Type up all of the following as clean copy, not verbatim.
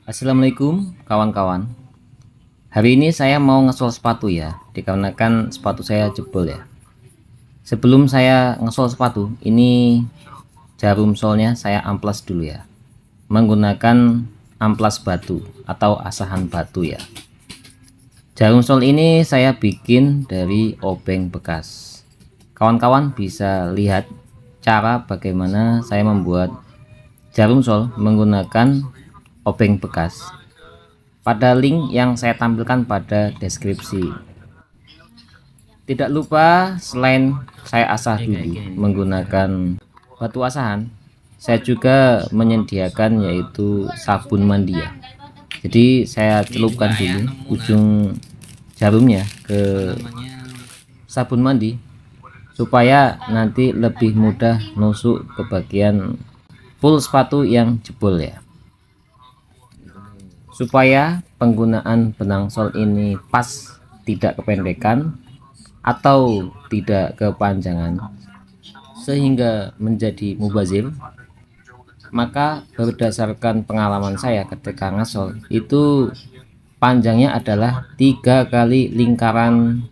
Assalamualaikum kawan-kawan. Hari ini saya mau ngesol sepatu ya, dikarenakan sepatu saya jebol ya. Sebelum saya ngesol sepatu, ini jarum solnya saya amplas dulu ya, menggunakan amplas batu atau asahan batu ya. Jarum sol ini saya bikin dari obeng bekas. Kawan-kawan bisa lihat cara bagaimana saya membuat jarum sol menggunakan obeng bekas pada link yang saya tampilkan pada deskripsi. Tidak lupa, selain saya asah dulu menggunakan batu asahan, saya juga menyediakan yaitu sabun mandi ya. Jadi saya celupkan dulu ujung jarumnya ke sabun mandi supaya nanti lebih mudah nusuk ke bagian full sepatu yang jebol ya. Supaya penggunaan benang sol ini pas, tidak kependekan atau tidak kepanjangan sehingga menjadi mubazir, maka berdasarkan pengalaman saya ketika ngasol itu panjangnya adalah 3 kali lingkaran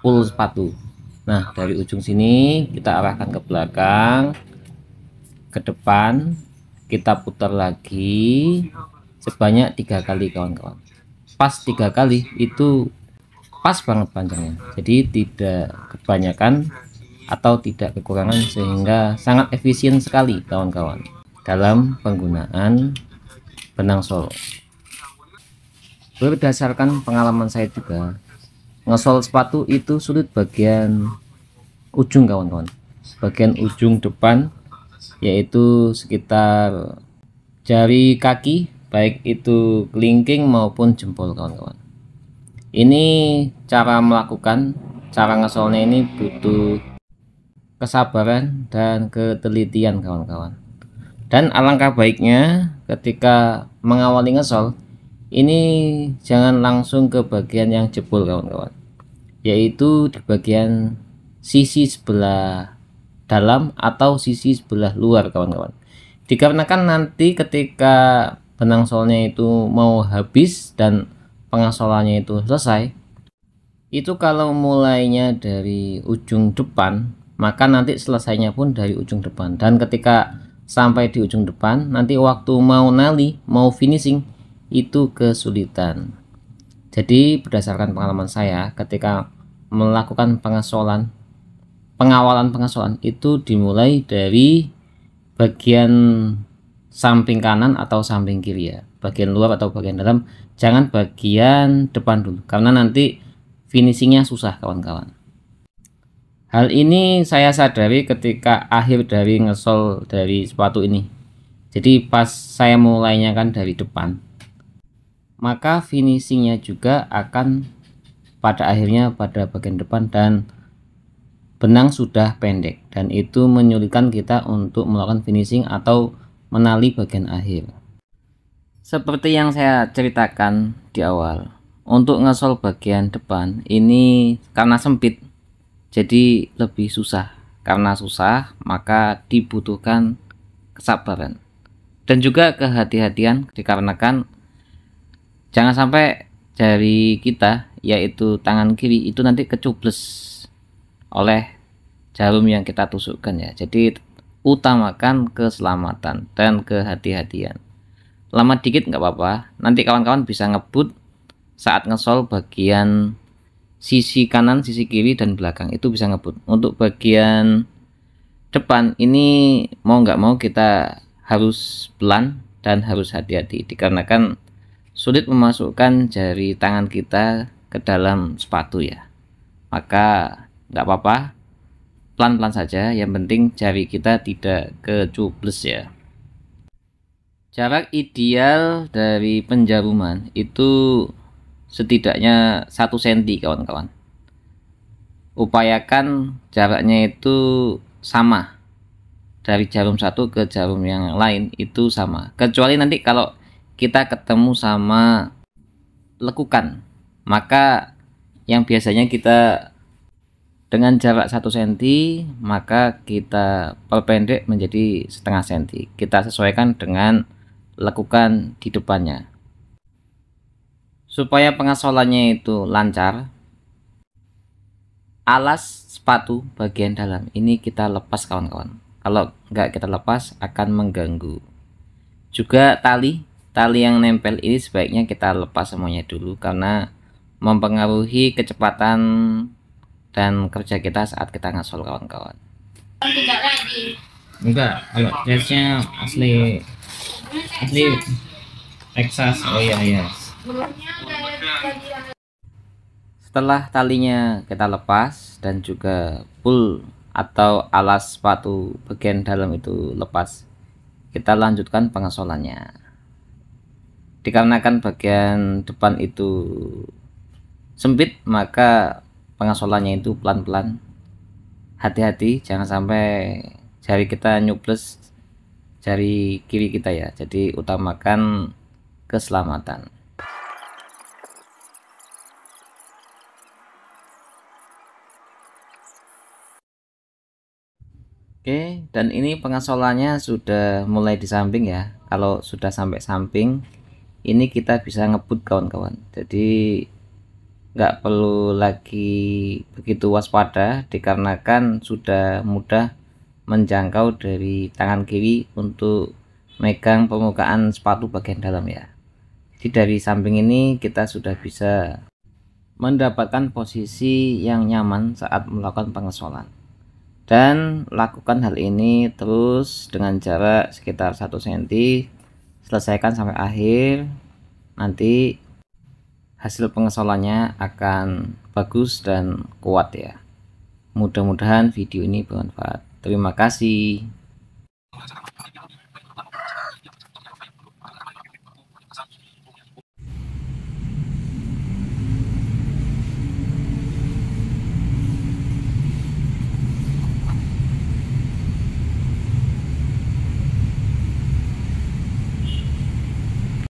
full sepatu. Nah, dari ujung sini kita arahkan ke belakang, ke depan, kita putar lagi sebanyak 3 kali kawan-kawan. Pas 3 kali itu pas banget panjangnya, jadi tidak kebanyakan atau tidak kekurangan, sehingga sangat efisien sekali kawan-kawan dalam penggunaan benang sol. Berdasarkan pengalaman saya juga, ngesol sepatu itu sulit bagian ujung kawan-kawan, bagian ujung depan, yaitu sekitar jari kaki, baik itu kelingking maupun jempol kawan-kawan. Ini cara ngesolnya ini butuh kesabaran dan ketelitian kawan-kawan. Dan alangkah baiknya ketika mengawali ngesol ini jangan langsung ke bagian yang jebol kawan-kawan, yaitu di bagian sisi sebelah dalam atau sisi sebelah luar kawan-kawan. Dikarenakan nanti ketika benang solnya itu mau habis dan pengasolannya itu selesai, itu kalau mulainya dari ujung depan, maka nanti selesainya pun dari ujung depan. Dan ketika sampai di ujung depan, nanti waktu mau nali, mau finishing itu kesulitan. Jadi berdasarkan pengalaman saya ketika melakukan pengawalan pengasolan itu dimulai dari bagian samping kanan atau samping kiri ya, bagian luar atau bagian dalam, jangan bagian depan dulu, karena nanti finishingnya susah kawan-kawan. Hal ini saya sadari ketika akhir dari ngesol dari sepatu ini. Jadi pas saya mulainya kan dari depan, maka finishingnya juga akan pada akhirnya pada bagian depan dan benang sudah pendek, dan itu menyulitkan kita untuk melakukan finishing atau menali bagian akhir. Seperti yang saya ceritakan di awal, untuk ngesol bagian depan ini karena sempit jadi lebih susah. Karena susah maka dibutuhkan kesabaran dan juga kehati-hatian, dikarenakan jangan sampai jari kita yaitu tangan kiri itu nanti kecubles oleh jarum yang kita tusukkan ya. Jadi utamakan keselamatan dan kehati-hatian. Lama dikit nggak apa-apa, nanti kawan-kawan bisa ngebut saat ngesol bagian sisi kanan, sisi kiri, dan belakang itu bisa ngebut. Untuk bagian depan ini mau nggak mau kita harus pelan dan harus hati-hati, dikarenakan sulit memasukkan jari tangan kita ke dalam sepatu ya. Maka nggak apa-apa, pelan-pelan saja, yang penting jari kita tidak kecubles ya. Jarak ideal dari penjaruman itu setidaknya 1 cm kawan-kawan. Upayakan jaraknya itu sama, dari jarum satu ke jarum yang lain itu sama, kecuali nanti kalau kita ketemu sama lekukan, maka yang biasanya kita dengan jarak 1 cm maka kita perpendek menjadi setengah cm. Kita sesuaikan dengan lekukan di depannya. Supaya pengasolannya itu lancar, alas sepatu bagian dalam ini kita lepas kawan-kawan. Kalau nggak kita lepas akan mengganggu. Juga tali yang nempel ini sebaiknya kita lepas semuanya dulu karena mempengaruhi kecepatan dan kerja kita saat kita ngasol kawan-kawan. Enggak, kalau jasnya asli Texas. Oh iya. Setelah talinya kita lepas dan juga pull atau alas sepatu bagian dalam itu lepas, kita lanjutkan pengasolannya. Dikarenakan bagian depan itu sempit, maka pengasolannya itu pelan-pelan. Hati-hati jangan sampai jari kita nyubles jari kiri kita ya. Jadi utamakan keselamatan. Oke, dan ini pengasolannya sudah mulai di samping ya. Kalau sudah sampai samping, ini kita bisa ngebut kawan-kawan. Jadi nggak perlu lagi begitu waspada dikarenakan sudah mudah menjangkau dari tangan kiri untuk megang permukaan sepatu bagian dalam ya. Jadi dari samping ini kita sudah bisa mendapatkan posisi yang nyaman saat melakukan pengasolan. Dan lakukan hal ini terus dengan jarak sekitar 1 cm, selesaikan sampai akhir. Nanti hasil pengasolannya akan bagus dan kuat ya. Mudah-mudahan video ini bermanfaat. Terima kasih.